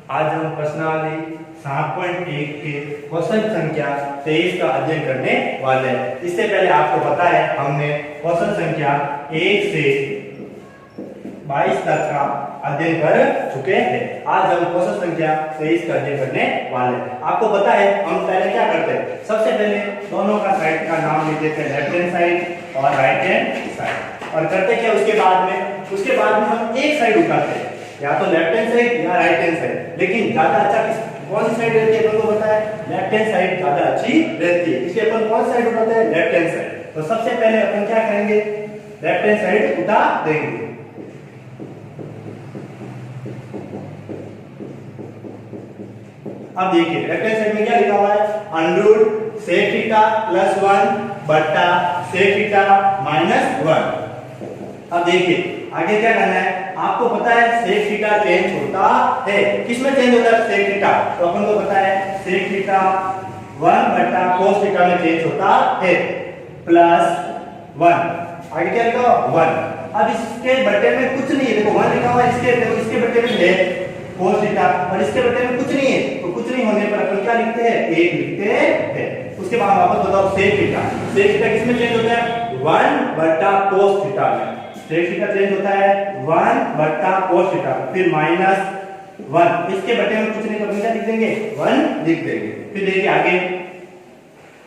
आज हम प्रश्नावली 7.1 के क्वेश्चन संख्या 23 का अध्ययन करने वाले हैं। इससे पहले आपको पता है हमने क्वेश्चन संख्या 1 से 22 तक का अध्ययन कर चुके हैं। आज हम क्वेश्चन संख्या 23 का अध्ययन करने वाले हैं। आपको पता है हम पहले क्या करते हैं, सबसे पहले दोनों का साइड का नाम लिख देते हैं, लेफ्ट हैंड साइड और राइट हैंड साइड, और करते क्या उसके बाद में हम एक साइड उठाते हैं, या तो लेफ्ट हैंड साइड या राइट हैंड साइड। लेकिन ज्यादा अच्छा कौन सी साइड रहती है अपन को पता है, लेफ्ट हैंड साइड ज्यादा अच्छी रहती है, इसलिए अपन कौन सी साइड उठाते हैं, लेफ्ट हैंड साइड। तो सबसे पहले अपन क्या करेंगे, लेफ्ट हैंड साइड उठा देंगे। अब देखिए लेफ्ट हैंड साइड में क्या लिखा हुआ है, अंडररूट सेक थीटा प्लस 1 बटा सेक थीटा माइनस 1। अब देखिए आगे क्या करना है, आपको पता है सेक थीटा चेंज होता है, किसमें चेंज होता है, सेक थीटा। तो अपन को पता है सेक थीटा 1 बटा कोस थीटा में चेंज होता है, प्लस 1। आगे क्या लिखा हुआ 1। अब इसके बटे में कुछ नहीं है, देखो 1 लिखा हुआ है, इसके बटे में है कोस थीटा, और इसके बटे में कुछ नहीं है, तो कुछ नहीं होने पर अपन क्या लिखते हैं, 1 लिखते हैं। उसके बाद वापस बताओ सेक थीटा किसमें चेंज होता है, 1 बटा कोस थीटा में। सेक थीटा चेंज होता है 1 बटा कोस थीटा, फिर माइनस 1। इसके बटे में कुछ नहीं तो अपन क्या लिख देंगे, 1 लिख देंगे। फिर देखिए आगे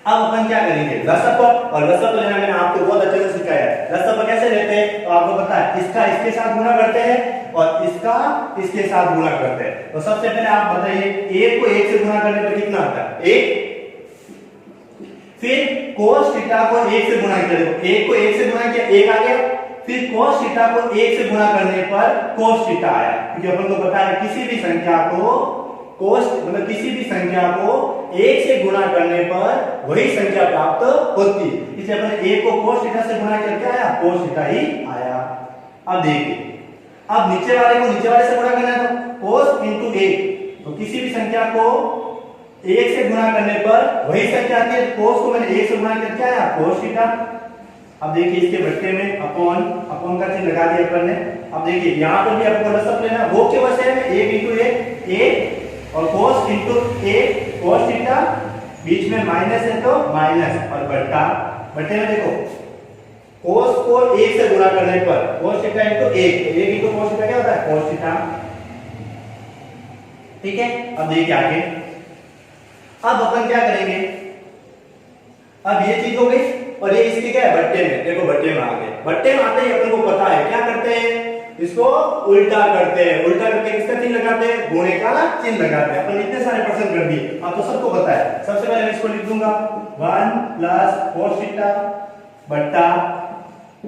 अब अपन क्या करेंगे, लसअप, और लसअप लेना मैंने आपको बहुत अच्छे से सिखाया है। लसअप कैसे लेते हैं तो आपको पता है, इसका इसके साथ गुणा करते हैं और इसका इसके साथ गुणा करते हैं। तो सबसे पहले आप बताइए 1 को 1 से गुणा करने पर कितना आता है, 1। फिर cos थीटा को 1 से गुणा किया, देखो 1 को 1 से गुणा किया, 1 आ गया। फिर cos थीटा को 1 से गुणा करने पर cos थीटा आया, क्योंकि अपन को पता है किसी भी संख्या को cos मतलब किसी भी संख्या को 1 से गुणा करने पर वही संख्या प्राप्त होती है, इसलिए अपन 1 को cos थीटा से गुणा करके आया, cos थीटा ही आया। अब देखिए अब नीचे वाले को नीचे वाले से गुणा करना है, तो cos into 1, तो किसी भी संख्या को 1 से गुणा करने पर वही संख्या आती है, cos को मैंने 1 से गुणा करके आया, cos थीटा। अब देखिए इसके बट्टे में अपॉन का चिन्ह लगा दिया अपन ने। अब देखिए यहाँ पर भी आपको लसअप लेना, वो के वजह से 1 into 1 और cos into 1 cos थीटा, बीच में माइनस है तो माइनस, और बट्टे में देखो cos को 1 से गुणा करने पर cos थीटा into 1, तो 1 into cos थीटा क्या होता है, cos थीटा। ठीक है, अब देखिए आगे अब अपन क्या करेंगे, अब ये चीज हो गई और ये इसकी क्या है, बट्टे में, देखो बट्टे में आ गए। बट्टे में आते ही अपन को पता है क्या करते हैं, इसको उल्टा करते हैं, उल्टा करके किसका चिन्ह लगाते हैं, गुणे का चिन्ह लगाते हैं। अपन इतने सारे प्रश्न कर दिए, अब तो सबको पता है। सबसे पहले मैं इसको लिख दूंगा 1 प्लस cos थीटा बट्टा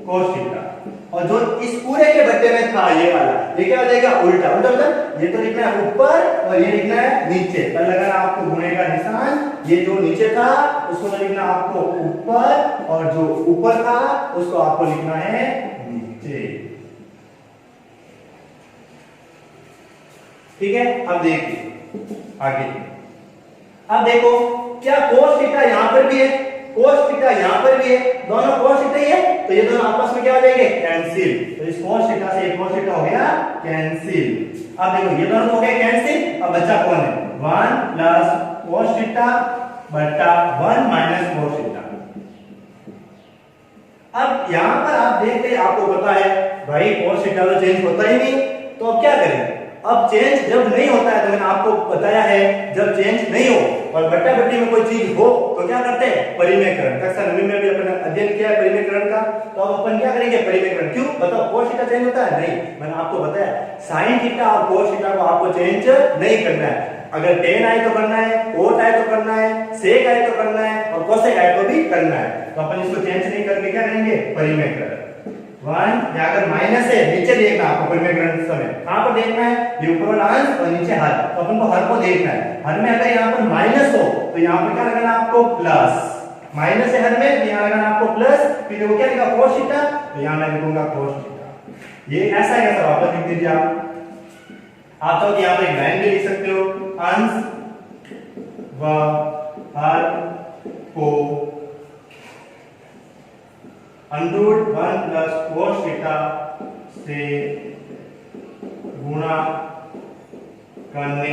cos थीटा, और जो इस पूरे के बट्टे में था ये वाला, ये क्या हो जाएगा, उल्टा। उल्टा मतलब ये तो लिखना है ऊपर और ये लिखना है नीचे, पर लगाना आपको गुणे का निशान, ये जो नीचे था उसको लिखना आपको ऊपर, और जो ऊपर था उसको आपको लिखना है नीचे। ठीक है, अब देखिए आगे, अब देखो क्या cos थीटा यहां पर भी है, cos थीटा यहां पर भी है, दोनों cos थीटा ही है, तो ये दोनों आपस में क्या हो जाएंगे, कैंसिल। तो इस cos थीटा से एक cos थीटा हो गया कैंसिल। अब देखो ये दोनों हो गए कैंसिल, अब बचा कौन है, 1 प्लस cos थीटा बटा 1 माइनस cos थीटा। अब यहां पर आप देखते हैं, आपको पता है भाई cos थीटा तो चेंज होता ही नहीं, तो अब क्या करें, अब चेंज जब नहीं होता है, तो मैंने आपको बताया है जब चेंज नहीं हो और बट्टा बट्टी में कोई चीज हो तो क्या करते हैं, परिमेयकरण। कक्षा 9 में भी अपन अध्ययन किया है परिमेयकरण का, तो अब अपन क्या करेंगे, परिमेयकरण। क्यों बताओ, cos थीटा चेंज होता है, नहीं, मैंने आपको बताया sin थीटा और cos थीटा को आपको चेंज नहीं करना है। अगर tan आए तो करना है, cot आए तो करना है, sec आए तो करना है, और cosec आए तो भी करना है। तो अपन इसको चेंज नहीं करके क्या करेंगे, परिमेयकरण। 1 या अगर माइनस है नीचे देखना आपको, परिमेयकरण समय कहां पर देखना है, ये ऊपर वाला अंश और नीचे हर, तो अपन को हर को देखना है। हर में अगर यहाँ पर माइनस हो तो यहाँ पर क्या लगाना आपको, प्लस। माइनस है हर में, तो यहाँ लगाना आपको प्लस। फिर देखो क्या लिखा, cos थीटा, तो यहाँ मैं लिखूंगा cos थीटा। ये ऐसा है, सब वापस लिख दीजिए आप तो यहाँ पर एक लाइन भी लिख सकते हो, अंश व हर को अंडररूट 1 प्लस cos थीटा से गुणा करने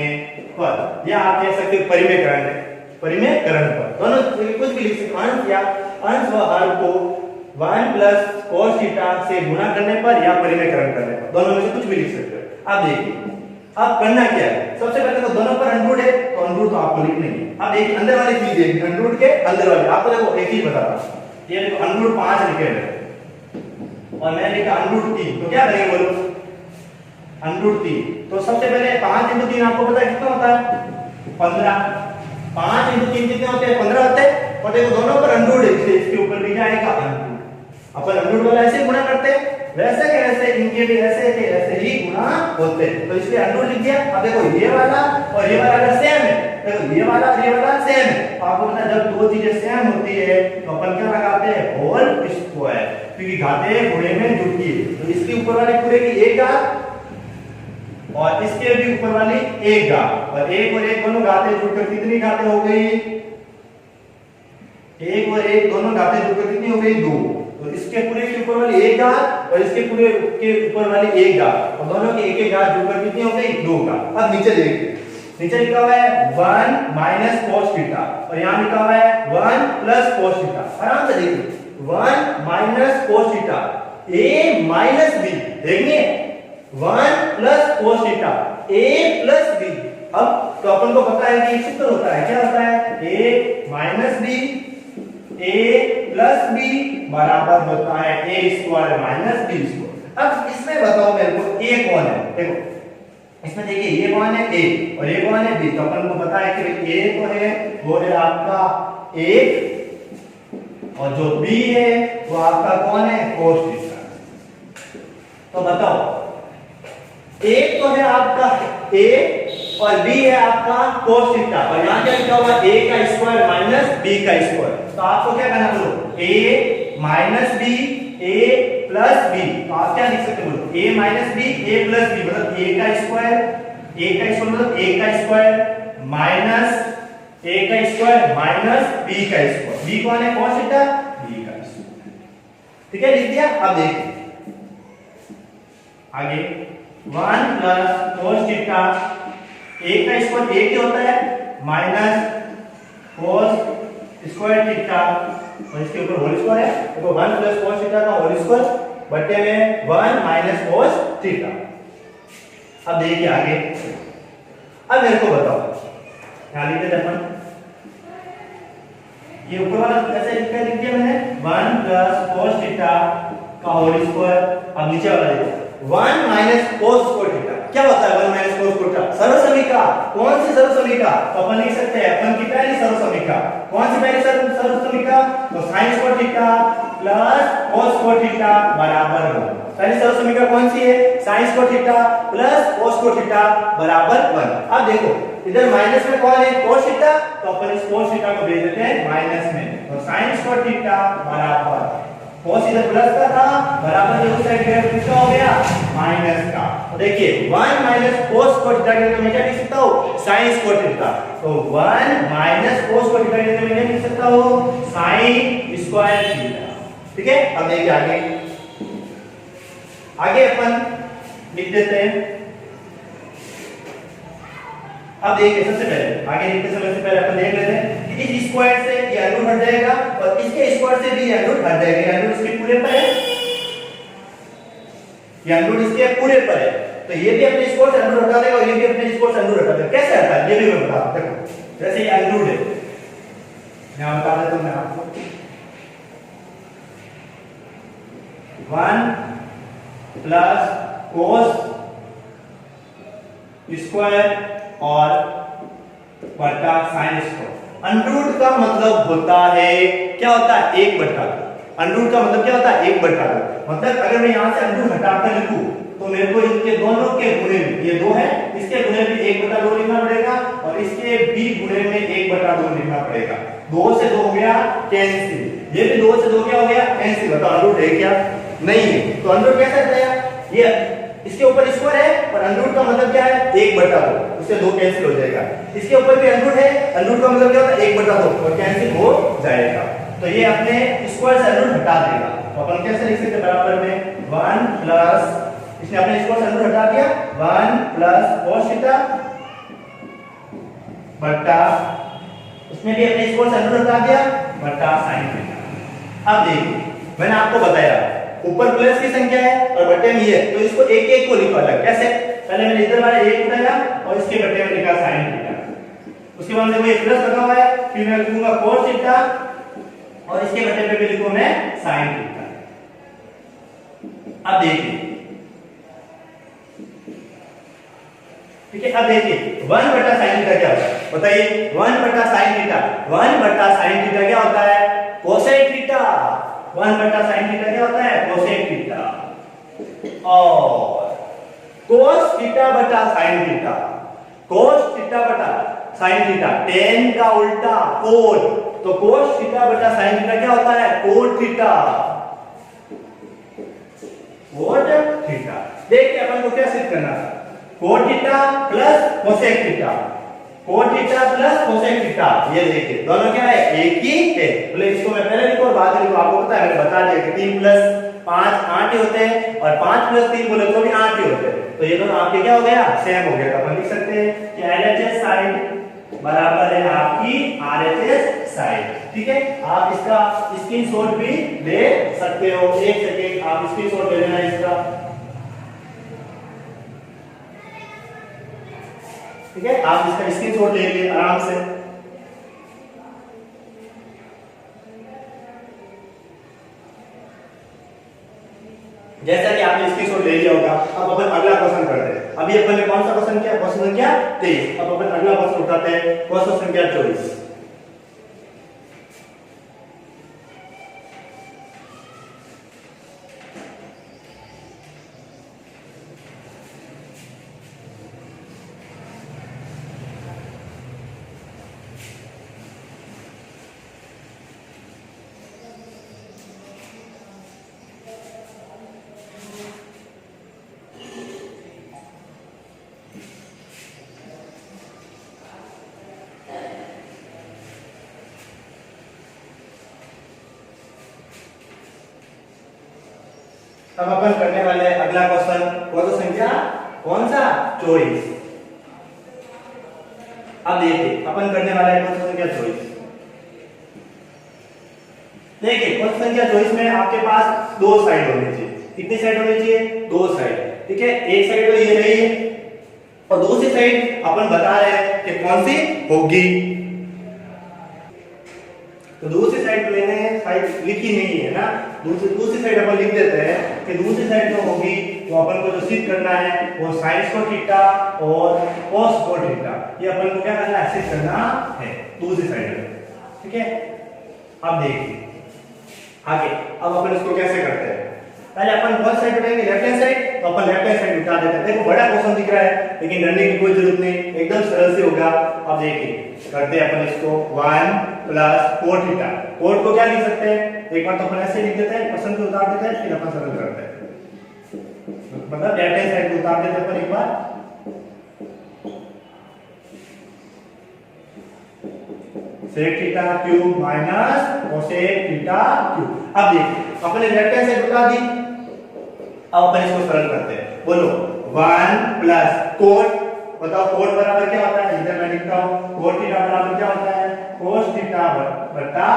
पर, या आप कह सकते हो परिमेयकरण, परिमेयकरण पर, दोनों कुछ भी लिख सकते, अंश या अंश व हर को 1 प्लस cos थीटा से गुणा करने पर या परिमेयकरण करने पर, दोनों में से कुछ भी लिख सकते हो। आप देखिए अब करना क्या है, सबसे पहले तो दोनों पर अंडरूट है, तो अंडरूट तो आपको लिखनी है। अब देखिए अंदर वाली चीज देखिए, अंडरूट के अंदर वाली, आपको देखो एक चीज बताता हूं, ये देखो अंडरूट 5 लिखे हुए और मैंने लिखा अंडरूट 3, तो क्या करेंगे बोलो, अंडरूट 3, तो सबसे पहले 5 × 3 आपको पता है कितना होता है, 15, 5 × 3 कितने होते हैं, 15 होते हैं, और देखो दोनों पर अंडरूट है, इसके ऊपर भी क्या आएगा अंडरूट, अपन अंडरूट वाला ऐसे गुणा करते हैं, वैसे के वैसे इनके भी ऐसे के ऐसे ही गुणा होते हैं, तो इसलिए अंडरूट लिख दिया। अब देखो ये वाला और ये वाला अगर सेम है, देखो ये वाला और ये वाला सेम है, तो आपको पता है जब दो चीजें सेम होती है तो अपन क्या लगाते हैं, होल स्क्वायर, क्योंकि घाते गुणे में जुड़ती है, तो इसके ऊपर वाले पूरे की एक घात और इसके भी ऊपर वाली एक घात, और एक दोनों घातें जुड़कर कितनी घातें हो गई, एक और एक दोनों घातें जुड़कर कितनी हो गई, 2, तो इसके पूरे के ऊपर वाली एक घात और इसके पूरे के ऊपर वाली एक घात, और दोनों की एक घात जुड़कर कितनी हो गई, 2 घात। अब नीचे देखिए, नीचे लिखा हुआ है 1 माइनस cos थीटा और यहां लिखा हुआ है 1 प्लस cos थीटा, आराम से देखिए 1 minus cos theta, a minus b, देखिए 1 plus cos theta, a plus b। अब तो अपन को पता है कि एक सूत्र होता है, क्या होता है, a minus b, a plus b बराबर होता है a square minus b square. अब इसमें बताओ मेरे को a कौन है, देखो इसमें देखिए ये कौन है, a और ये कौन है, b, तो अपन को पता है कि a तो है वो है आपका 1 और जो b है वो आपका कौन है, cos थीटा। तो बताओ एक तो है आपका a और b है आपका cos थीटा, और यहां क्या लिखा हुआ है, a का स्क्वायर माइनस b का स्क्वायर, तो आपको क्या करना, बोलो a minus b, a plus b, तो आप क्या लिख सकते हो, बोलो a minus b, a plus b, मतलब a का स्क्वायर मतलब a का स्क्वायर माइनस a का स्क्वायर माइनस b का स्क्वायर, b कौन है, cos थीटा, b का स्क्वायर, ठीक है, लिख दिया। अब देखिए आगे 1 प्लस cos थीटा, a का स्क्वायर a क्या होता है, माइनस cos स्क्वायर थीटा और इसके ऊपर होल स्क्वायर है, देखो 1 प्लस cos थीटा का होल स्क्वायर बटे में 1 माइनस cos थीटा। अब देखिए आगे, अब मेरे को बताओ क्या लिखते थे अपन, ये ऊपर वाला कैसे लिख दिया मैंने, 1 प्लस cos थीटा का होल स्क्वायर। अब नीचे वाला देखो 1 माइनस cos स्क्वायर थीटा, क्या होता है 1 माइनस cos स्क्वायर थीटा, सर्वसमीका, कौन सी सर्वसमीका, तो अपन लिख सकते हैं अपन की पहली सर्वसमीका, कौन सी पहली सर्वसमीका, तो sin square theta plus cos square theta बराबर 1। पहली सर्वसमीका कौन सी है, sin square theta plus cos square theta बराबर 1। अब देखो इधर माइनस में कौन है, cos थीटा, तो अपन इस cos थीटा को भेज देते हैं माइनस में, तो sin स्क्वायर थीटा बराबर cos इधर प्लस का था बराबर जो साइड गया कितना हो गया, माइनस का। तो देखिए 1 माइनस cos स्क्वायर थीटा के लिए मैं क्या लिख सकता हूं, sin स्क्वायर थीटा, तो 1 माइनस cos स्क्वायर थीटा के लिए मैं क्या लिख सकता हूं, sin स्क्वायर थीटा, ठीक है। अब देखिए आगे अपन लिख देते हैं। अब देखिए सबसे पहले आगे लिखते समय से पहले अपन देख लेते हैं कि इस स्क्वायर से ये अंडरूट हट जाएगा और इसके स्क्वायर से भी ये अंडरूट हट जाएगा, ये अंडरूट इसके पूरे पर है, ये अंडरूट इसके पूरे पर है, तो ये भी अपने स्क्वायर से अंडरूट हटा देगा और ये भी अपने स्क्वायर से अंडरूट हटा देगा। कैसे हटा है ये भी मैं बता दूं, देखो जैसे ये अंडरूट है, मैं बता देता हूं मैं आपको, 1 प्लस cos स्क्वायर और बटा sin स्क्वायर। अंडरूट का मतलब होता है, क्या होता है, 1/2। अंडरूट का मतलब क्या होता है, 1/2। मतलब अगर मैं यहां से अंडरूट हटाकर लिखूं तो मेरे को इनके दोनों के गुणे में, ये 2 है, इसके गुणे में 1/2 लिखना पड़ेगा और इसके भी गुणे में 1/2 लिखना पड़ेगा। 2 से 2 हो गया कैंसिल, ये भी 2 से 2 क्या हो गया कैंसिल। बताओ अंडरूट है क्या, नहीं है, तो अंडरूट कैसे हटाया, ये इसके ऊपर स्क्वायर है और अंडरूट का मतलब क्या है, 1/2, उससे 2 कैंसिल हो जाएगा। इसके ऊपर भी अंडरूट है, अंडरूट का मतलब क्या होता है 1/2 और कैंसिल हो जाएगा, तो ये अपने स्क्वायर से अंडरूट हटा देगा। तो अपन कैसे लिख सकते हैं, बराबर में 1 प्लस, इसने अपने स्क्वायर से अंडरूट हटा दिया, 1 प्लस cos थीटा बट्टा, उसमें भी अपने स्क्वायर से अंडर हटा दिया, बट्टा sin थीटा। अब देखिए मैंने आपको बताया ऊपर प्लस की संख्या है और बट्टे में ये है, तो इसको एक एक को लिखो अलग। कैसे? पहले मैंने इधर वाला एक उठाया और इसके बट्टे में लिखा sin थीटा। उसके बाद देखो ये प्लस लगा हुआ है, फिर मैं लिखूंगा cos थीटा और इसके बट्टे पे भी लिखूं मैं sin थीटा। अब देखिए, ठीक है, अब देखिए 1 बटा sin थीटा क्या होता है बताइए? 1 बटा sin थीटा, 1 बटा sin थीटा क्या होता है? cosec theta. 1 बटा sin थीटा क्या होता है? cosec theta. और cos थीटा बटा sin थीटा, cos थीटा बटा sin थीटा, tan का उल्टा cot, तो cos थीटा बटा sin थीटा क्या होता है? cot theta. cot theta. देखिए अपन को क्या सिद्ध करना था? cot theta plus cosec theta, cot theta plus cosec theta, ये देखिए दोनों क्या है? एक ही है। बोले इसको मैं पहले लिखूं और बाद में लिखूं, आपको पता है मैंने बता दिया कि 3 प्लस 5 8 ही होते हैं और 5 प्लस 3 बोले तो भी 8 ही होते हैं। तो ये दोनों आपके क्या हो गया? सेम हो गया। तो अपन लिख सकते हैं कि LHS साइड बराबर है आपकी RHS साइड। ठीक है, आप इसका स्क्रीनशॉट भी ले सकते हो। एक सेकंड आप स्क्रीनशॉट ले लेना इसका। ठीक है, आप इसका स्क्रीनशॉट ले लीजिए आराम से। जैसा कि आपने स्क्रीनशॉट ले लिया होगा, अब अपन अगला क्वेश्चन करते हैं। अभी अपन ने कौन सा क्वेश्चन किया? क्वेश्चन संख्या 23। अब अपन अगला क्वेश्चन उठाते हैं, क्वेश्चन संख्या 24। अब अपन करने वाले अगला क्वेश्चन, क्वेश्चन संख्या कौन सा? 24। अब देखिए अपन करने वाले क्वेश्चन संख्या 24। देखिए क्वेश्चन संख्या 24 में आपके पास दो साइड होनी चाहिए। कितनी साइड होनी चाहिए? दो साइड। ठीक है, एक साइड तो ये रही है और दूसरी साइड अपन बता रहे हैं कि कौन सी होगी। तो दूसरी साइड मैंने साइड लिखी नहीं है ना, दूसरी साइड अपन लिख देते हैं कि दूसरी साइड जो होगी वो अपन को जो सिद्ध करना है वो sin स्क्वायर थीटा और cos स्क्वायर थीटा, ये अपन को क्या करना है? सिद्ध करना है दूसरी साइड में। ठीक है, अब देखिए आगे, अब अपन इसको कैसे करते हैं? पहले अपन कौन साइड उठाएंगे? Left hand side. तो अपन लेफ्ट हैंड साइड उठा देते हैं। देखो बड़ा क्वेश्चन दिख रहा है लेकिन डरने की कोई जरूरत नहीं, एकदम सरल से होगा। अब देखिए करते हैं अपन इसको 1 प्लस cot थीटा। cot को क्या लिख सकते हैं? एक बार तो अपन ऐसे लिख देते हैं, क्वेश्चन को उतार देते हैं, फिर अपन सरल करते हैं। मतलब लेफ्ट हैंड साइड को उतार देते हैं अपन एक बार। sec theta cube minus cosec theta cube. अब देखिए अपने लेफ्ट हैंड साइड उठा दी, अब अपन इसको सरल करते हैं। बोलो 1 प्लस cot, बताओ cot बराबर क्या होता है? इधर मैं लिखता हूं cot थीटा बराबर क्या होता है? cos थीटा बटा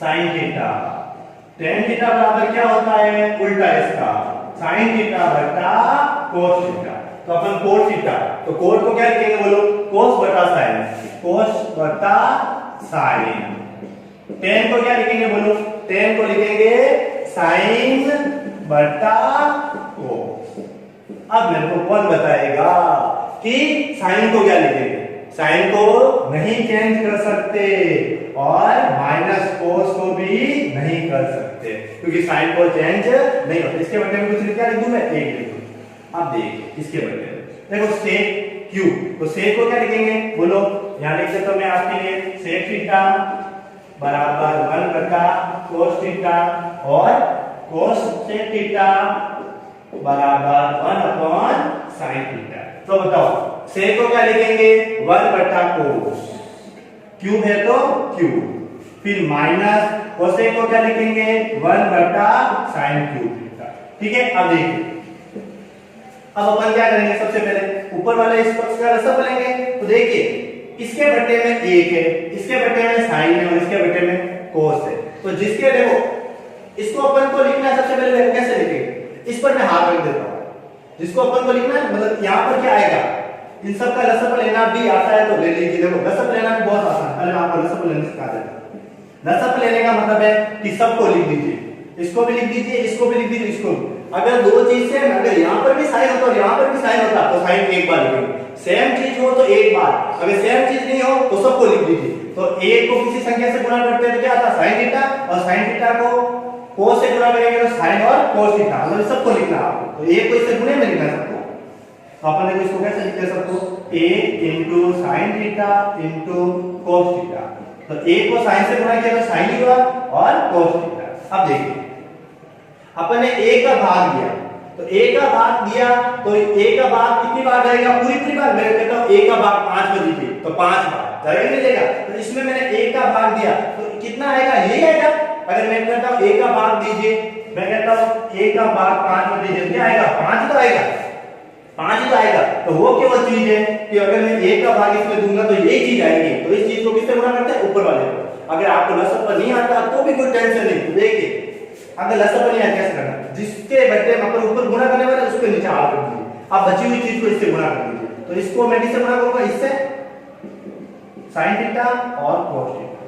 sin थीटा। tan थीटा बराबर क्या होता है? उल्टा इसका sin थीटा बटा cos थीटा। तो अपन cot थीटा, तो cot को क्या लिखेंगे? बोलो cos बटा sin, cos बटा sin। tan को क्या लिखेंगे? बोलो tan को लिखेंगे sin बटा cos। अब मेरे को कौन बताएगा कि साइन को क्या लिखेंगे? साइन को नहीं चेंज कर सकते और माइनस कोस को भी नहीं कर सकते क्योंकि साइन को चेंज नहीं होता। इसके बदले में कुछ क्या लिख दूं मैं? एक लिख दूं। अब देखिए इसके बदले में देखो sec क्यू, तो sec को क्या लिखेंगे? बोलो यहां लिख देता हूं मैं आपके लिए sec थीटा बराबर 1 बटा cos थीटा और cos sec थीटा बराबर 1 अपॉन sin थीटा। तो बताओ sec को क्या लिखेंगे? 1 बटा cos, क्यूब है तो क्यूब, फिर माइनस cosec को क्या लिखेंगे? 1 बटा sin क्यूब थीटा। ठीक है, अब देखिए अब अपन क्या करेंगे? सबसे पहले ऊपर वाले इस पक्ष का रसा लेंगे। तो देखिए इसके बटे में एक है, इसके बटे में साइन है और इसके बटे में कोस है। तो जिसके देखो इसको अपन को लिखना है, सबसे पहले देखो कैसे लिखेंगे। इस पर मैं हाथ रख देता हूं, जिसको अपन को लिखना है मतलब यहां पर क्या आएगा, इन सब का लसअप लेना भी आता है तो ले लीजिए। देखो लसअप लेना भी बहुत आसान है, पहले मैं आपको लसअप लेना सिखा देता हूं। लसअप लेने का मतलब है कि सबको लिख दीजिए, इसको भी लिख दीजिए, इसको भी लिख दीजिए, इसको भी। अगर दो चीज से अगर यहां पर भी साइन होता और यहां पर भी साइन होता तो साइन एक बार लिखेंगे, सेम चीज हो तो एक बार, अगर सेम चीज नहीं हो तो सबको लिख दीजिए। तो एक को किसी संख्या से गुणा करते हैं तो क्या आता है sin थीटा, और sin थीटा को cos से गुणा करेंगे तो sin और cos थीटा, मतलब सबको लिखना है आपको। तो एक को इससे गुणे में लिखना सबको, तो अपन देखो इसको कैसे लिखते हैं सबको, a sin theta cos theta. तो एक को sin से गुणा किया तो sin ही हुआ और cos थीटा। अब देखिए अपन ने a का भाग दिया, तो a का भाग दिया तो a का भाग कितनी बार जाएगा, पूरी बार। मैं कहता हूं a का भाग 5 में दीजिए तो 5 बार जाएगा नहीं जाएगा। तो इसमें मैंने a का भाग दिया तो कितना आएगा, यही आएगा। अगर मैं कहता हूं a का भाग दीजिए, मैं कहता हूं a का भाग 5 में दीजिए, क्या आएगा, 5 तो आएगा, 5 ही तो आएगा। तो वो केवल चीज है कि अगर मैं a का भाग इसमें दूंगा तो यही चीज आएगी। तो इस चीज को किससे गुणा करते हैं, ऊपर वाले को। अगर आपको लसअप पर नहीं आता तो भी कोई टेंशन नहीं। तो देखिए अगर लसअप पर नहीं आता कैसे करना, जिसके बटे में अपन ऊपर गुणा करने वाले उसको नीचे हाथ कर दीजिए, अब बची हुई चीज को इससे गुणा कर दीजिए। तो इसको मैं किससे गुणा करूंगा, इससे sin थीटा और cos थीटा।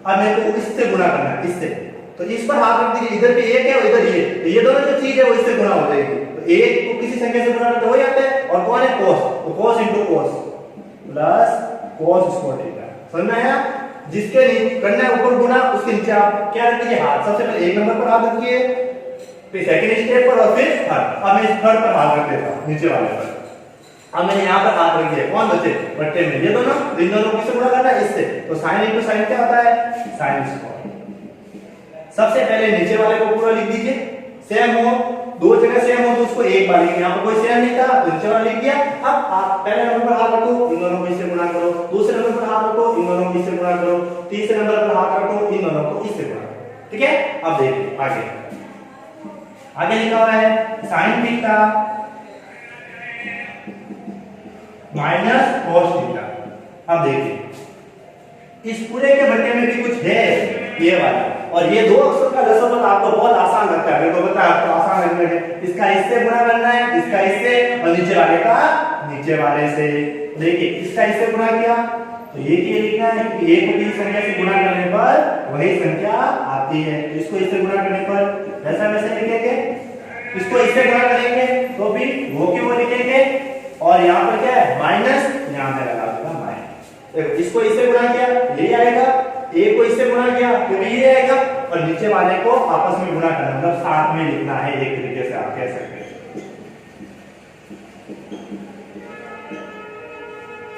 अब मेरे को इससे गुणा करना है, इससे, तो इस पर हाथ रख दीजिए, इधर भी एक है और इधर ये, तो ये दोनों जो चीज है वो इससे गुणा हो जाएगी। तो एक को किसी संख्या से गुणा करते हो जाता है, और कौन है cos, तो cos into cos plus cos square theta. समझ में आया, जिसके करना है ऊपर गुणा उसके नीचे आप क्या रख दीजिए, हाथ। सबसे पहले एक नंबर पर हाथ रखिए, फिर सेकंड स्टेप पर और फिर थर्ड। अब मैं इस थर्ड पर हाथ रख देता हूं, नीचे वाले पर। अब मैंने यहां पर हाथ रख दिया, कौन बचे, बट्टे में ये दोनों, इन दोनों को किससे गुणा करना है, इससे। तो sin into sin क्या होता है, sin स्क्वायर। सबसे पहले नीचे वाले को पूरा लिख दीजिए, सेम हो, दो जगह सेम हो तो उसको एक बार लिखेंगे। यहां पर कोई सेम नहीं था तो नीचे वाला लिख दिया। अब आप पहले नंबर पर हाथ रखो, इन दोनों को इससे गुणा करो, दूसरे नंबर पर हाथ रखो, इन दोनों को इससे गुणा करो, तीसरे नंबर पर हाथ रखो, इन दोनों को इससे गुणा करो। ठीक है, अब देखिए आगे लिखा हुआ है sin theta minus cos theta. अब देखिए इस पूरे के बट्टे में भी कुछ है ये वाला, और ये दो अक्षर का लसअप आपको बहुत आसान लगता है, मेरे को पता है आपको आसान लगने है। इसका इससे गुणा करना है, इसका इससे, और नीचे वाले का नीचे वाले से। देखिए इसका इससे गुणा किया तो ये क्या लिखना है कि एक को किसी संख्या से गुणा करने पर वही संख्या आती है। तो इसको इससे गुणा करने पर वैसा वैसे लिखेंगे, इसको इससे गुणा करेंगे तो भी वो की वो लिखेंगे, और यहाँ पर क्या है माइनस, यहाँ पे लगा दूंगा माइनस। देखो इसको इससे गुणा किया यही आएगा, एक को इससे गुणा किया तो ये आएगा, और नीचे वाले को आपस में गुणा करना, मतलब साथ में लिखना है, एक तरीके से आप कह सकते हैं।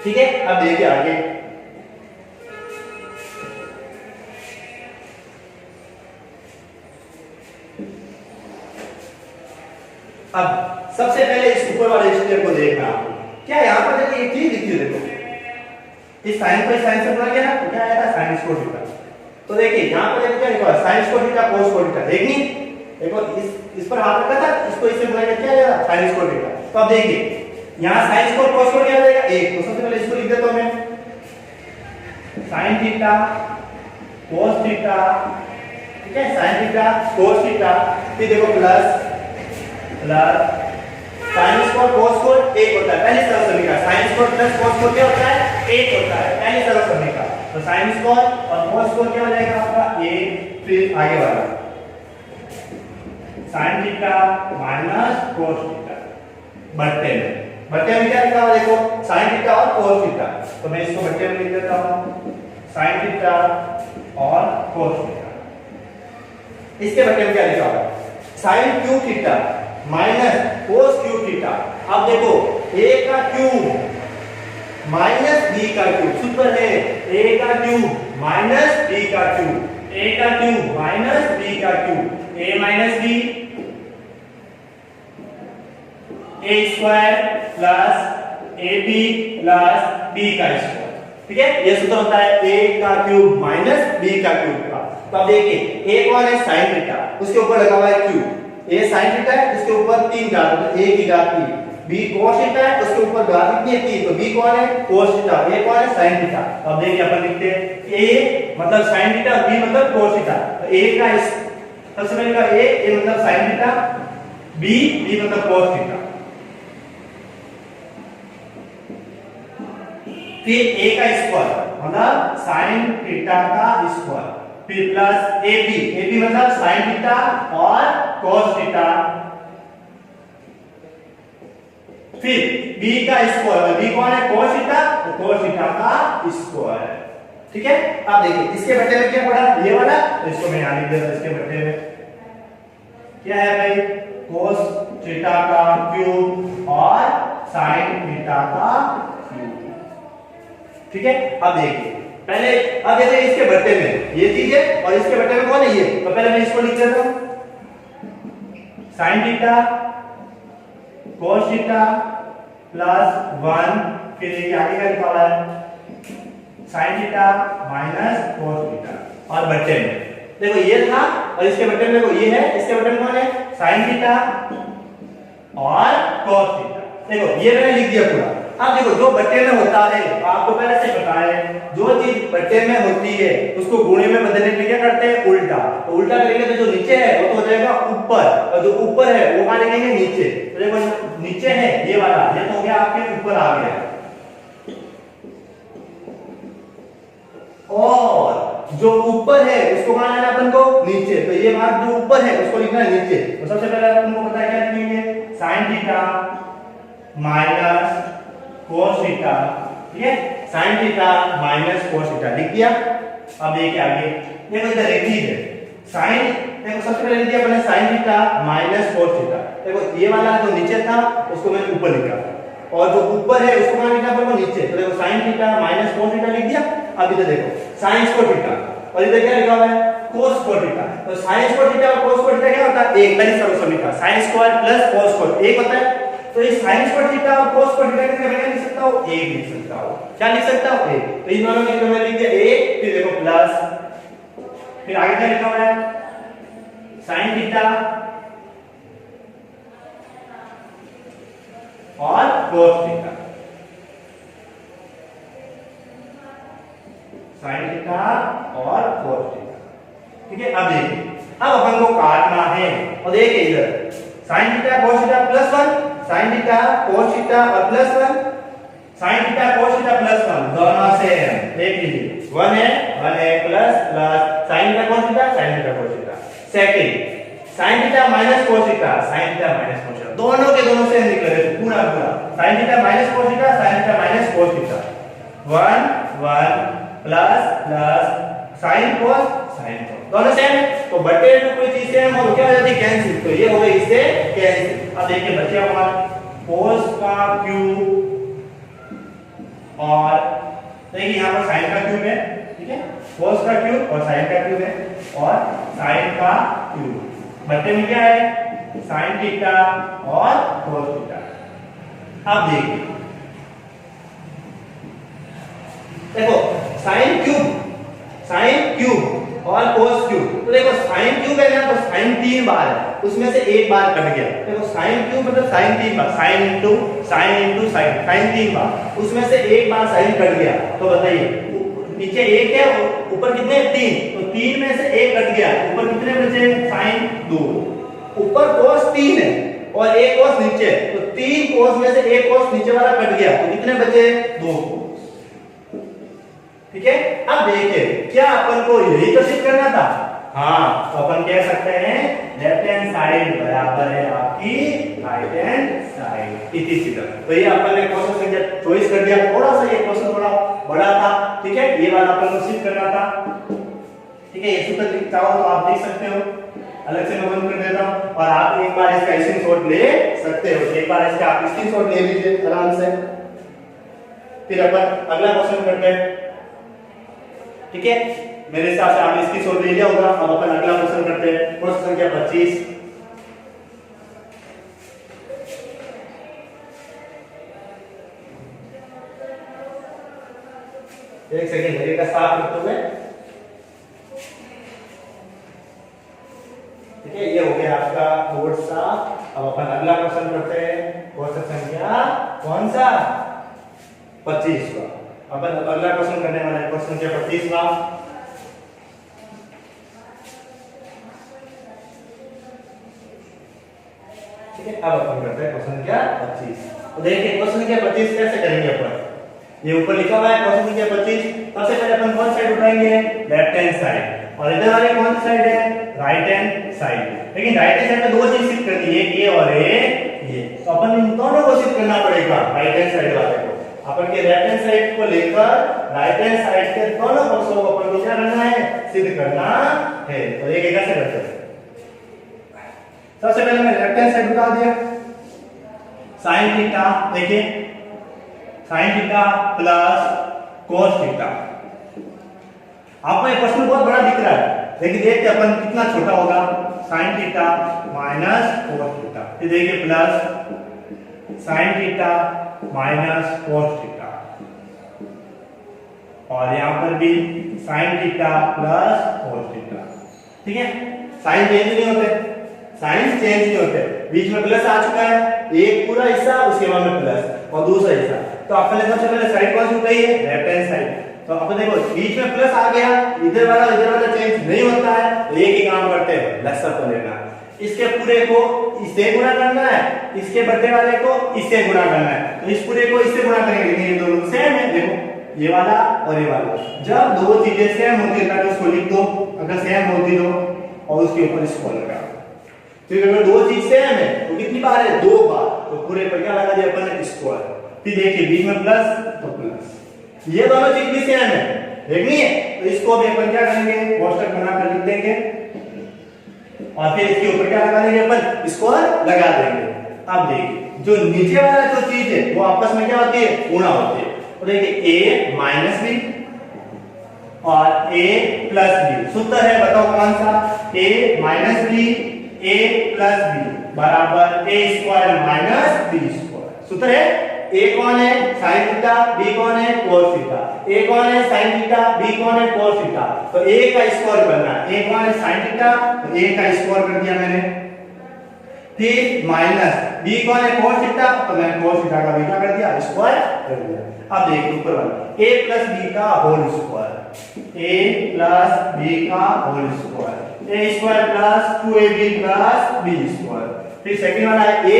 ठीक है, अब देखिए आगे अब सबसे पहले इस ऊपर वाले स्टेप को देखना आपको, क्या यहाँ पर देखिए एक चीज लिखी है, देखो इस साइन को साइन से गुणा किया ना तो क्या आया था sin स्क्वायर थीटा। तो देखिए यहाँ पर देखो क्या लिखा है sin square theta cos square theta. देखनी देखो इस पर हाथ रखा था, इसको इससे गुणा किया क्या आया sin स्क्वायर थीटा। तो अब देखिए यहाँ sin स्क्वायर cos स्क्वायर क्या आ जाएगा 1। तो सबसे पहले इसको लिख देता हूं मैं sin थीटा cos थीटा, ठीक है, sin थीटा cos थीटा, फिर देखो plus sin square cos square 1 होता है, पहली सरल समीकरण। sin square plus cos square क्या होता है 1 होता है, पहली सरल समीकरण। तो sin स्क्वायर और cos स्क्वायर क्या हो जाएगा आपका 1, फिर आगे वाला sin theta minus cos theta बट्टे में क्या लिखा हुआ देखो sin थीटा और cos थीटा। तो मैं इसको बट्टे में लिख देता हूं sin थीटा और cos थीटा। इसके बट्टे में क्या लिखा हुआ sin cube theta minus cos cube theta. अब देखो a का क्यूब माइनस b का क्यूब, सूत्र है a का क्यूब माइनस b का क्यूब, a का क्यूब माइनस b का cube, a minus b a square plus ab plus b का स्क्वायर। ठीक है, ये सूत्र होता है a का क्यूब माइनस b का क्यूब का। तो अब देखिए a कौन है sin थीटा, उसके ऊपर लगा हुआ है क्यूब, a sin थीटा है, इसके ऊपर 3 घात, तो a की घात 3 b cos थीटा है, उसके ऊपर घात कितनी है 3, तो b कौन है cos थीटा, a कौन है sin थीटा। तो अब देखिए अपन लिखते हैं a मतलब sin थीटा, b मतलब cos थीटा। तो a का इस सबसे पहले का a मतलब sin थीटा, b मतलब cos थीटा। फिर a का स्क्वायर मतलब sin थीटा का स्क्वायर, फिर प्लस ab मतलब sin थीटा और cos थीटा, फिर b का स्क्वायर, b कौन है cos थीटा, तो cos थीटा का स्क्वायर। ठीक है, अब देखिए इसके बट्टे में क्या पड़ा ये वाला, तो इसको मैं यहां लिख देता हूं। इसके बट्टे में क्या है भाई cos थीटा का क्यूब और sin थीटा का क्यूब। ठीक है, अब देखिए पहले, अब जैसे इसके बट्टे में ये चीज है और इसके बट्टे में कौन है ये, तो पहले मैं इसको लिख देता हूं sin theta cos theta plus 1, फिर ये आगे का लिखा हुआ है sin theta minus cos theta, और बट्टे में देखो ये था और इसके बट्टे में देखो ये है, इसके बट्टे में कौन है sin थीटा और cos थीटा। देखो ये मैंने लिख दिया पूरा। अब देखो जो बट्टे में होता है, आपको पहले से पता है जो चीज बट्टे में होती है उसको गुणे में बदलने के लिए क्या करते हैं उल्टा, तो उल्टा करेंगे तो जो नीचे है वो तो हो जाएगा ऊपर, और जो ऊपर है वो कहां लिखेंगे नीचे। तो देखो नीचे है ये वाला, ये तो हो गया आपके ऊपर आ गया, और जो ऊपर है उसको कहां लाना अपन को नीचे, तो ये बात जो ऊपर है उसको लिखना है नीचे। तो सबसे पहले अपन को पता है क्या लिखेंगे sin theta minus cos theta. ठीक है, sin theta minus cos theta लिख दिया। अब ये क्या आगे देखो इधर एक चीज है sin, देखो सबसे पहले लिख दिया अपने sin theta minus cos theta. देखो ये वाला जो नीचे था उसको मैंने ऊपर लिखा, और जो ऊपर है उसको कहां लिखा अपन को नीचे, तो देखो sin theta minus cos theta लिख दिया। अब इधर देखो sin स्क्वायर थीटा और इधर क्या लिखा हुआ है cos स्क्वायर थीटा। तो sin स्क्वायर थीटा और cos स्क्वायर थीटा क्या होता है एक, पहले सब लिखा sin square plus cos square एक होता है। तो ये sin स्क्वायर थीटा और cos स्क्वायर थीटा कैसे मैं लिख सकता हूं एक लिख सकता हूं, क्या लिख सकता हूं एक। तो इन दोनों में मैं लिख दिया एक, फिर देखो प्लस, फिर आगे क्या लिखा हुआ है sin थीटा और cos थीटा, sin थीटा और cos थीटा। ठीक है, अब देखिए अब अपन को काटना है, और देखिए इधर sin theta cos theta plus 1, sin theta cos theta और plus 1, sin theta cos theta plus 1 दोनों से देख लीजिए 1 है plus sin theta cos theta sin theta cos theta. Second sin theta minus cos theta sin theta minus cos theta, दोनों के दोनों से निकले पूरा पूरा sin theta minus cos theta sin theta minus cos theta, 1 plus sin cos दोनों same है। तो बटे में कोई चीज सेम हो तो क्या हो जाती है कैंसिल, तो ये हो गई इससे कैंसिल। अब देखिए बचे हमारा cos का क्यूब और देखिए यहाँ पर sin का क्यूब है। ठीक है, cos का क्यूब और sin का क्यूब है, और sin का क्यूब बटे में क्या है sin थीटा और cos थीटा। अब देखिए देखो sin क्यूब और cos क्यूब, तो देखो sin क्यूब है ना तो sin 3 बार है, उसमें से एक बार कट गया। देखो sin क्यूब मतलब sin 3 बार, sin इंटू sin 3 बार, उसमें से एक बार sin कट गया। तो बताइए नीचे एक है ऊपर कितने 3, तो 3 में से एक कट गया, ऊपर कितने बचे sin 2, ऊपर cos 3 है और एक cos नीचे, तो 3 cos में से एक cos नीचे वाला कट गया, तो कितने बचे 2। ठीक है, अब देखिए क्या अपन को यही तो सिद्ध करना था। हाँ, तो अपन कह सकते हैं लेफ्ट हैंड साइड बराबर है आपकी राइट हैंड साइड, इसी सीधा। तो ये अपन ने क्वेश्चन संख्या 24 कर दिया, थोड़ा सा ये क्वेश्चन थोड़ा बड़ा था। ठीक है, ये वाला अपन को सिद्ध करना था। ठीक है, ये सूत्र चाहो तो आप देख सकते हो, अलग से मैं बंद कर देता हूं, और आप एक बार इसका स्क्रीनशॉट ले सकते हो। एक बार इसका आप स्क्रीनशॉट ले लीजिए आराम से, फिर अपन अगला क्वेश्चन करते हैं। ठीक है, मेरे हिसाब से आपने इसकी सोच ले लिया होगा। अब अपन अगला क्वेश्चन करते हैं, क्वेश्चन संख्या 25। एक सेकंड मेरे का साफ करते हुए। ठीक है, ये हो गया आपका बोर्ड साफ। अब अपन अगला क्वेश्चन करते हैं। कोष्टक संख्या कौन सा 25वां। अपन अगला क्वेश्चन करने वाले हैं क्वेश्चन संख्या 25वां। ठीक है, अब अपन करते हैं क्वेश्चन संख्या 25। तो देखिए क्वेश्चन संख्या 25 कैसे करेंगे अपन। ये ऊपर लिखा हुआ है क्वेश्चन संख्या 25। सबसे पहले अपन कौन साइड उठाएंगे, लेफ्ट हैंड साइड, और इधर वाले कौन सी साइड है, राइट हैंड साइड। लेकिन राइट हैंड साइड में दो चीज शिफ्ट करनी है, एक ये और एक ये, तो अपन इन दोनों को शिफ्ट करना पड़ेगा राइट हैंड साइड वाले को। अपन के लेफ्ट हैंड साइड को लेकर राइट हैंड साइड के दोनों पक्षों को अपन को क्या करना है, सिद्ध करना है। तो ये कैसे करते हैं, सबसे पहले मैं लेफ्ट हैंड साइड उठा दिया, sin थीटा, देखिए sin theta plus cos theta. आपको ये प्रश्न बहुत बड़ा दिख रहा है, लेकिन देखते अपन कितना छोटा होगा, sin theta minus cos theta. ये देखिए plus sin theta minus cos theta, और यहाँ पर भी sin theta plus cos theta. ठीक है, साइन चेंज नहीं होते, साइन चेंज नहीं होते, बीच में प्लस आ चुका है, एक पूरा हिस्सा उसके बाद में प्लस और दूसरा हिस्सा। तो आपने सबसे पहले साइड कौन सी उठाई है, लेफ्ट हैंड साइड। तो अपन देखो बीच में प्लस आ गया, इधर वाला चेंज नहीं होता है, तो एक ही काम करते हैं, लसर को लेना, इसके पूरे को इससे गुणा करना है, इसके बड़े वाले को इससे गुणा करना है। तो इस पूरे को इससे गुणा करेंगे, लेकिन ये दोनों सेम है, देखो ये वाला और ये वाला। जब दो चीजें सेम होती है तो उसको लिख दो, अगर सेम होती तो, और उसके ऊपर स्क्वायर लगा। तो अगर दो चीज सेम है तो कितनी बार है, दो बार, तो पूरे पर क्या लगा दिया अपन ने, स्क्वायर। फिर देखिए बीच में प्लस तो प्लस, ये दोनों चीज भी सेम है, देखनी है, तो इसको भी अपन क्या करेंगे, कोष्टक बनाकर लिख देंगे, और फिर इसके ऊपर क्या लगा देंगे अपन, स्क्वायर लगा देंगे। अब देखिए जो नीचे वाला जो चीज है वो आपस में क्या होती है, गुणा होती है। तो देखिए a माइनस बी और a प्लस बी, सूत्र है बताओ कौन सा, a minus b a plus b बराबर a स्क्वायर माइनस b स्क्वायर। सूत्र है, a कौन है, sin थीटा, b कौन है, cos थीटा। a कौन है, sin थीटा, b कौन है, cos थीटा। तो a का स्क्वायर करना है, a कौन है, sin थीटा, तो a का स्क्वायर कर दिया मैंने। फिर माइनस b कौन है, cos थीटा, तो मैंने cos थीटा का भी क्या कर दिया, स्क्वायर कर दिया। अब देखिए ऊपर वाला a प्लस b का whole square, a plus b का whole square, a square plus 2ab plus b square. फिर सेकंड वाला है a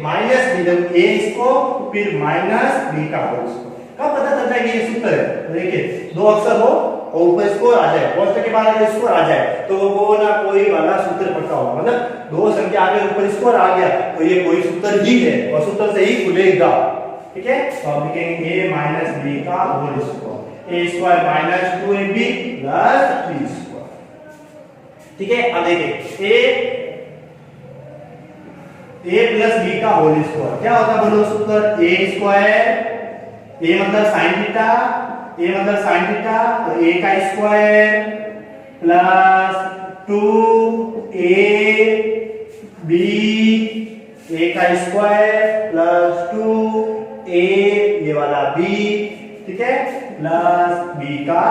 माइनस b, जब a इसको फिर माइनस b का होल स्क्वायर। कब पता चलता है कि ये सूत्र है, तो देखिए दो अक्षर हो और ऊपर स्क्वायर आ जाए, कोष्टक के बाद अगर स्क्वायर आ जाए तो वो ना कोई वाला सूत्र पड़ता होगा, मतलब दो संख्या आगे ऊपर स्क्वायर आ गया तो ये कोई सूत्र ही है और सूत्र से ही खुलेगा। ठीक है, तो अब लिखेंगे a माइनस b का whole square, a square minus 2ab plus b square. ठीक है, अब देखिए a प्लस b का होल स्क्वायर क्या होता है, बोलो सूत्र, a स्क्वायर, a मतलब sin थीटा, a मतलब sin थीटा, तो a का स्क्वायर प्लस 2ab, a का स्क्वायर प्लस 2a ये वाला b, ठीक है, प्लस b का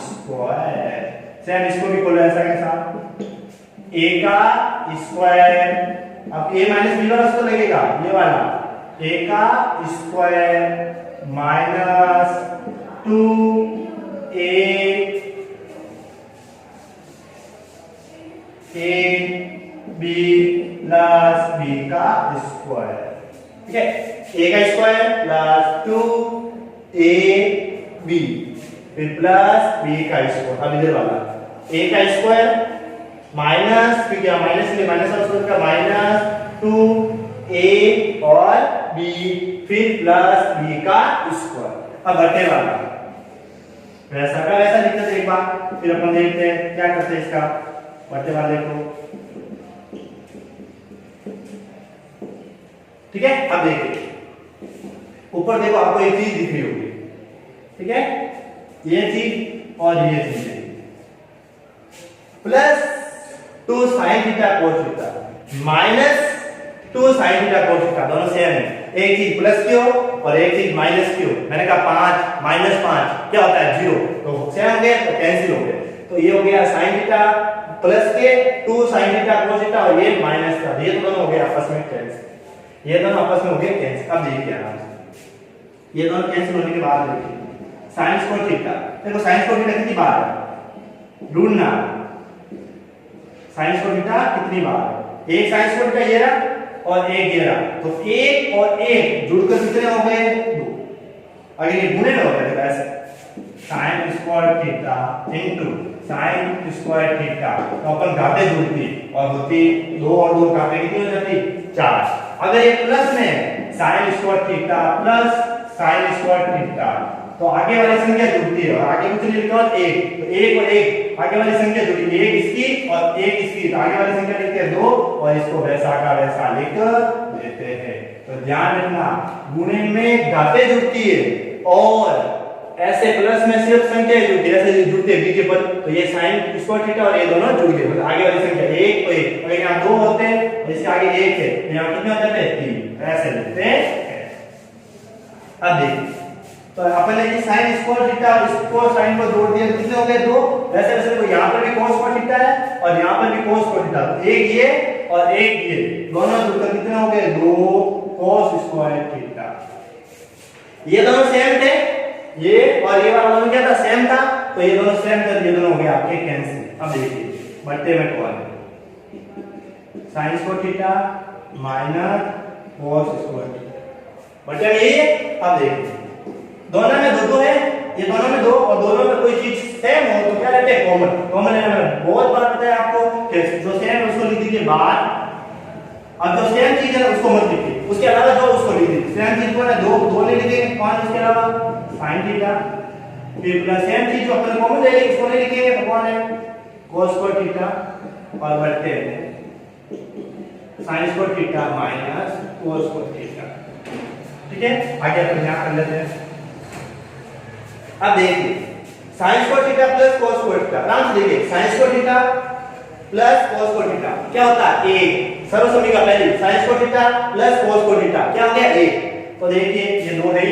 स्क्वायर। सेम इसको भी खोलो ऐसा के साथ, a का स्क्वायर, अब a माइनस b वाला उसको लगेगा, ये वाला a का square minus 2a b plus b का स्क्वायर। ठीक है, a का स्क्वायर प्लस 2ab फिर प्लस b का स्क्वायर। अब इधर वाला a का स्क्वायर माइनस, फिर क्या माइनस के लिए माइनस का स्क्वायर का माइनस 2a और b फिर प्लस b का स्क्वायर। अब बटे वाला वैसा का वैसा लिखते थे एक बार, फिर अपन देखते हैं क्या करते हैं इसका बटे वाले को। ठीक है, अब देखिए ऊपर देखो आपको एक चीज दिख रही होगी, ठीक है, ये चीज और ये चीज है, plus 2 sin theta cos theta minus 2 sin theta cos theta, दोनों सेम है। एक चीज प्लस क्यों और एक चीज माइनस क्यों, मैंने कहा 5 माइनस 5 क्या होता है 0, तो सेम हो गए तो कैंसिल हो गए। तो ये हो गया sin थीटा प्लस के 2 sin थीटा cos थीटा और ये माइनस का, ये तो दोनों हो गए आपस में कैंसिल। ये दोनों आपस में हो गए कैंसिल। अब देखिए आराम से, ये दोनों कैंसिल होने के बाद देखिए sin स्क्वायर थीटा, देखो sin स्क्वायर थीटा कितनी बार है ढूंढना, sin स्क्वायर थीटा कितनी बार है, एक sin स्क्वायर थीटा ये रहा और एक ये रहा, तो एक और एक जुड़कर कितने हो गए 2। अगर ये गुणे में होता है ऐसे sin square theta into sin square theta, तो अपन घाते जोड़ती और होती 2 और 2 घाते कितनी हो जाती 4। अगर ये प्लस में sin square theta plus sin square theta, तो आगे वाली संख्या जुड़ती है और आगे कुछ नहीं लिखा 1, तो 1 और 1 आगे वाली संख्या जुड़ी, एक इसकी और एक इसकी, तो आगे वाली संख्या लिखते हैं 2 और इसको वैसा का वैसा लिख देते हैं। तो ध्यान रखना गुणे में घाते जुड़ती है और ऐसे प्लस में सिर्फ संख्या जुड़ती है, ऐसे जुड़ते हैं बीच पर, तो ये sin स्क्वायर थीटा और ये दोनों जुड़ गए, मतलब आगे वाली संख्या 1 और 1, अगर यहाँ 2 होते हैं और इसके आगे 1 है तो यहाँ कितने हो जाते हैं 3, ऐसे लिखते हैं। अब देखिए तो अपन ने sin स्क्वायर थीटा इसको sin को जोड़ दिया, कितने हो गए 2, वैसे वैसे को यहाँ पर भी cos स्क्वायर थीटा है और यहाँ पर भी cos स्क्वायर थीटा, एक ये और एक ये दोनों जुड़कर कितने हो गए 2 cos स्क्वायर थीटा। ये दोनों सेम थे, ये और ये वाला दोनों क्या था सेम था, तो ये दोनों सेम थे, ये दोनों हो गए आपके कैंसिल। अब देखिए बट्टे में कौन है sin square theta minus cos square theta, बट्टे में यही है। अब देखिए दोनों में दो है, ये दोनों में 2 और दोनों में कोई चीज सेम हो तो क्या लेते हैं कॉमन, कॉमन लेना है। बहुत बार पता है आपको कि जो सेम है उसको लिख दीजिए बाहर, अब जो सेम चीज है उसको मत लिखिए, उसके अलावा जो उसको लिख दीजिए। सेम चीज को ना दो नहीं लिखेंगे, कौन उसके अलावा sin थीटा, फिर प्लस सेम चीज जो अपन कॉमन ले लेंगे उसको नहीं लिखेंगे तो कौन है cos स्क्वायर थीटा और बट्टे में sin square theta minus cos square theta. ठीक है, आगे अपन यहां कर लेते हैं। अब देखिए sin square theta plus cos square theta, आराम से देखिए sin square theta plus cos square theta क्या होता है 1, सर्वसम्मिका पहली sin square theta plus cos square theta क्या हो गया 1, तो देखिए ये 2 है,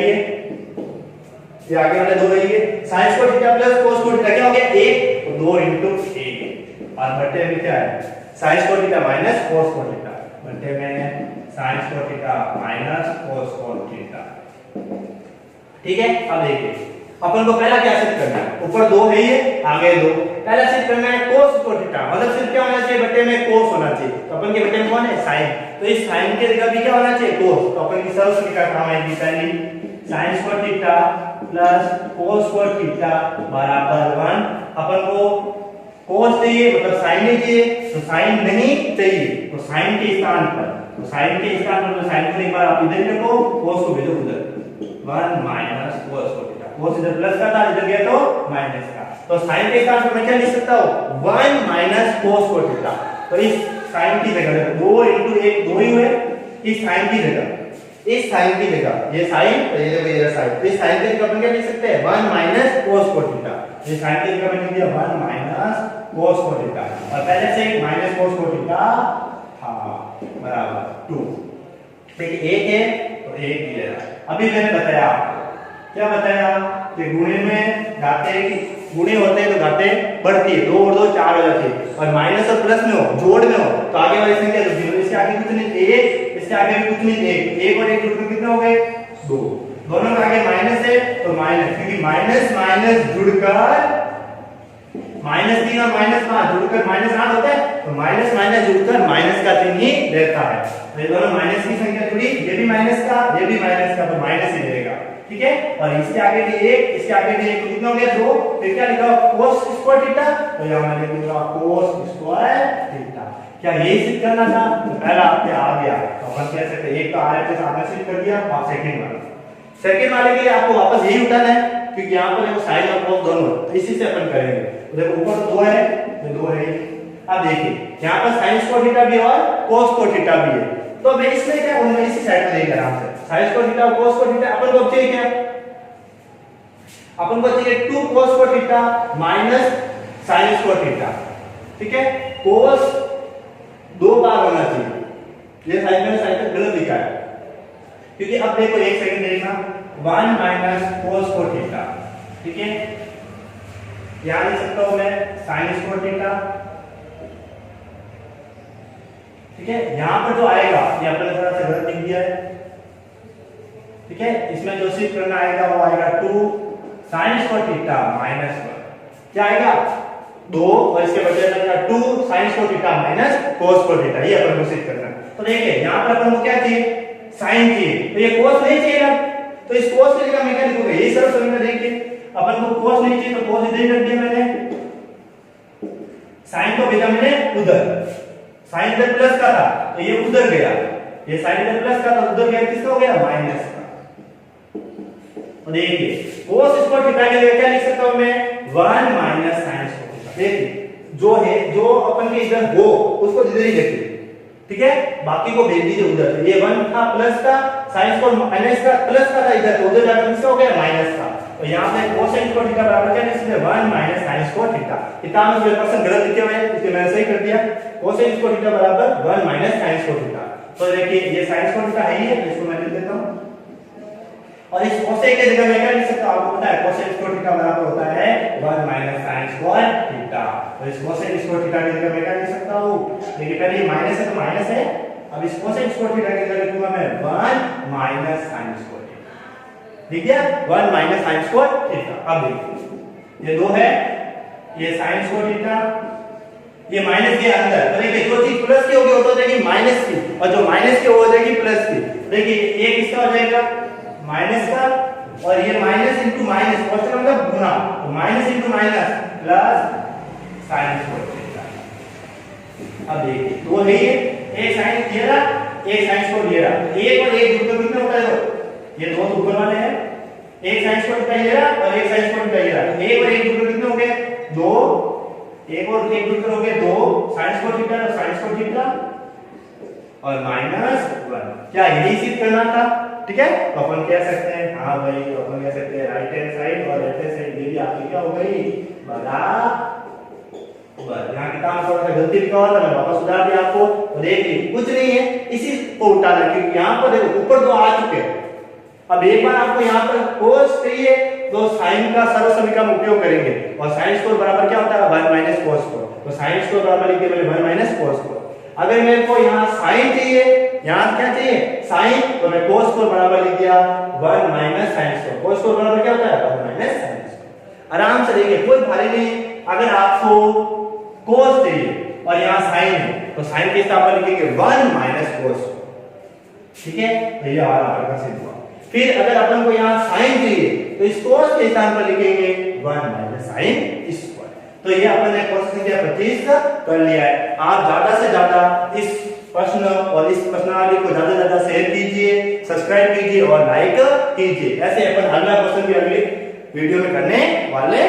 ये आगे वाले 2 है, ये sin square theta plus cos square theta क्या हो गया 1, तो 2 * 1 और बट्टे में क्या है sin square theta minus cos square theta, बट्टे में sin square theta minus cos square theta. ठीक है, अब देखिए अपन को पहला क्या सिद्ध करना है, ऊपर 2 है ये आगे 2, पहला सिद्ध करना है cos स्क्वायर थीटा, मतलब सिर्फ क्या होना चाहिए बट्टे में cos होना चाहिए, तो अपन के बट्टे में कौन है sin, तो इस sin के जगह भी क्या होना चाहिए cos, तो अपन की सर्वसम्मिका काम आएगी पहली sin square theta plus cos square theta बराबर 1। अपन को cos चाहिए मतलब sin नहीं चाहिए, तो sin नहीं चाहिए तो sin के स्थान पर, तो sin के स्थान पर तो sin को एक बार आप इधर रखो, cos को भेजो उधर, 1 minus cos square theta, cos इधर प्लस का था इधर गया तो माइनस का, तो sin के स्थान पर मैं क्या लिख सकता हूं 1 माइनस cos स्क्वायर थीटा, तो इस sin की जगह 2 * 1 2 ही हुए, इस sin की जगह ये sin और ये देखो ये sin, तो इस sin की जगह अपन क्या लिख सकते हैं 1 माइनस cos स्क्वायर थीटा, ये sin की जगह मैंने लिख दिया 1 माइनस cos स्क्वायर थीटा और पहले से माइनस cos स्क्वायर थीटा था बराबर 2। देखिए 1 है तो 1 ही है। अभी मैंने बताया आपको क्या बताया कि गुणे में घाते की गुणे होते हैं तो घाते बढ़ती है, 2 और 2 4 हो जाती है, और माइनस और प्लस में हो जोड़ में हो तो आगे वाली संख्या जुड़ती है, इसके आगे कुछ नहीं 1, इसके आगे भी कुछ नहीं 1 और 1 जुड़कर कितने हो गए 2, दोनों के आगे माइनस है तो माइनस, क्योंकि माइनस माइनस जुड़कर -3 और -5 जुड़कर -8 होता है, तो माइनस माइनस जुड़कर माइनस का चिन्ह ही रहता है, तो ये दोनों माइनस की संख्या जुड़ी, ये भी माइनस का ये भी माइनस का, तो माइनस ही रहेगा। ठीक है, और इसके आगे भी 1 इसके आगे भी 1, तो कितना हो गया 2, फिर क्या लिखा cos स्क्वायर थीटा, तो यहां मैंने लिखा cos स्क्वायर थीटा। क्या यही सिद्ध करना था, तो पहला आपके आ गया, तो अपन कह सकते हैं एक तो आ रहा है सामने सिद्ध कर दिया, और सेकंड वाले के लिए आपको वापस यही उठाना है, क्योंकि यहां पर देखो sin और cos दोनों, तो इसी से अपन करेंगे। तो देखो ऊपर 2 है ये 2 है, अब देखिए यहां पर sin स्क्वायर थीटा भी और cos स्क्वायर थीटा भी है, तो मैं इसमें क्या करूंगा इसी साइड में लेकर आराम से sin स्क्वायर थीटा और cos स्क्वायर थीटा अपन को चाहिए क्या, अपन को चाहिए 2 cos square theta minus sin square theta. ठीक है, cos 2 बार होना चाहिए, ये साइड में गलत लिखा है, क्योंकि अब देखो एक सेकंड देखना 1 माइनस cos स्क्वायर थीटा। ठीक है, यहां लिख सकता हूं मैं sin स्क्वायर थीटा। ठीक है, यहाँ पर जो आएगा ये अपने थोड़ा सा गलत लिख दिया है, ठीक है, इसमें जो शिफ्ट करना आएगा वो आएगा 2 sin स्क्वायर थीटा माइनस 1, क्या आएगा 2 और इसके बदले में क्या 2 sin square theta minus cos square theta, ये अपन को शिफ्ट करना है। तो देखिए यहाँ पर अपन को क्या चाहिए, sin चाहिए, तो ये cos नहीं चाहिए ना, तो इस cos की जगह मैं क्या लिखूंगा, यही सरल समीकरण देखिए, अपन को cos नहीं चाहिए तो cos इधर ही रख दिया मैंने, sin को भेजा मैंने उधर, sin इधर प्लस का था तो ये उधर गया, ये sin इधर प्लस का था उधर गया, किसका हो गया माइनस का। तो देखिए cos स्क्वायर थीटा के लिए क्या लिख सकता हूं मैं 1 माइनस sin स्क्वायर थीटा, देखिए जो है जो अपन के इधर हो उसको इधर ही लिखिए, ठीक है, बाकी को भेज दीजिए उधर, ये 1 था प्लस का, sin स्क्वायर माइनस का, प्लस का था इधर तो उधर जाकर किसका हो गया माइनस का, तो यहाँ पे cos स्क्वायर थीटा बराबर क्या लिख सकते हैं 1 माइनस sin स्क्वायर थीटा, इतना में 0% गलत लिखे हुए हैं इसलिए मैंने सही कर दिया, cos स्क्वायर थीटा बराबर 1 माइनस sin स्क्वायर थीटा। तो देखिए ये sin स्क्वायर थीटा है ही है, इसको मैं लिख देता हूं, और इस cos की जगह मैं क्या लिख सकता हूं, आपको पता है cos स्क्वायर थीटा बराबर होता है 1 माइनस sin स्क्वायर थीटा, तो इस cos स्क्वायर थीटा की जगह मैं क्या लिख सकता हूं, देखिए पहले ये माइनस है तो माइनस है, अब इस cos स्क्वायर थीटा की जगह लिखूंगा मैं 1 माइनस sin स्क्वायर थीटा, ठीक है 1 माइनस sin स्क्वायर थीटा। अब देखिए ये 2 है, ये sin स्क्वायर थीटा, ये माइनस के अंदर, तो देखिए जो चीज प्लस की होगी वो तो हो जाएगी माइनस की, और जो माइनस की वो हो जाएगी प्लस की, देखिए ये किसका हो जाएगा माइनस का, और ये माइनस इंटू माइनस, क्वेश्चन मतलब गुना, तो minus into minus plus sin square theta. अब देखिए दो है ये, एक sin ये रहा, एक sin स्क्वायर ये रहा, एक और एक जुड़कर कितना होता है, ये दो ऊपर वाले हैं, एक sin स्क्वायर थीटा ये रहा और एक sin स्क्वायर थीटा ये रहा, एक और एक जुड़कर कितने हो गए दो, एक और एक जुड़कर हो गए दो sin स्क्वायर थीटा और sin स्क्वायर थीटा और माइनस 1, क्या यही सिद्ध करना था, ठीक है, तो अपन कह सकते हैं हाँ भाई, तो अपन कह सकते हैं राइट हैंड साइड और लेफ्ट हैंड साइड ये भी आपकी क्या हो गई बराबर। यहाँ किताब थोड़ा सा गलती लिखा हुआ था, मैं वापस सुधार दिया आपको, तो देखिए कुछ नहीं है, इसी को उठाना, क्योंकि यहाँ पर देखो ऊपर दो आ चुके हैं, अब एक बार आपको यहाँ पर cos चाहिए तो sin का सर्व समीकरण उपयोग करेंगे, और sin स्क्वायर बराबर क्या होता है 1 माइनस cos स्क्वायर, तो sin स्क्वायर बराबर लिख दिया मैंने 1 माइनस cos स्क्वायर। अगर मेरे को यहाँ sin चाहिए, यहाँ क्या चाहिए sin, तो मैं cos स्क्वायर बराबर लिख दिया 1 minus sin square, cos square बराबर क्या होता है 1 माइनस sin स्क्वायर। आराम से देखिए कोई भारी नहीं, अगर आपको cos चाहिए और यहाँ sin है तो sin के स्थान पर लिखेंगे 1 माइनस cos, ठीक है, तो ये हमारा का सिद्ध हुआ। फिर अगर अपन को यहाँ sin चाहिए तो इस cos के स्थान पर लिखेंगे 1 माइनस sin स्क्वायर। तो ये अपन ने क्वेश्चन संख्या 25 कर लिया है। आप ज्यादा से ज्यादा इस प्रश्न और इस प्रश्नावली को ज्यादा से ज्यादा शेयर कीजिए, सब्सक्राइब कीजिए और लाइक कीजिए। ऐसे अपन अगला क्वेश्चन भी अगले वीडियो में करने वाले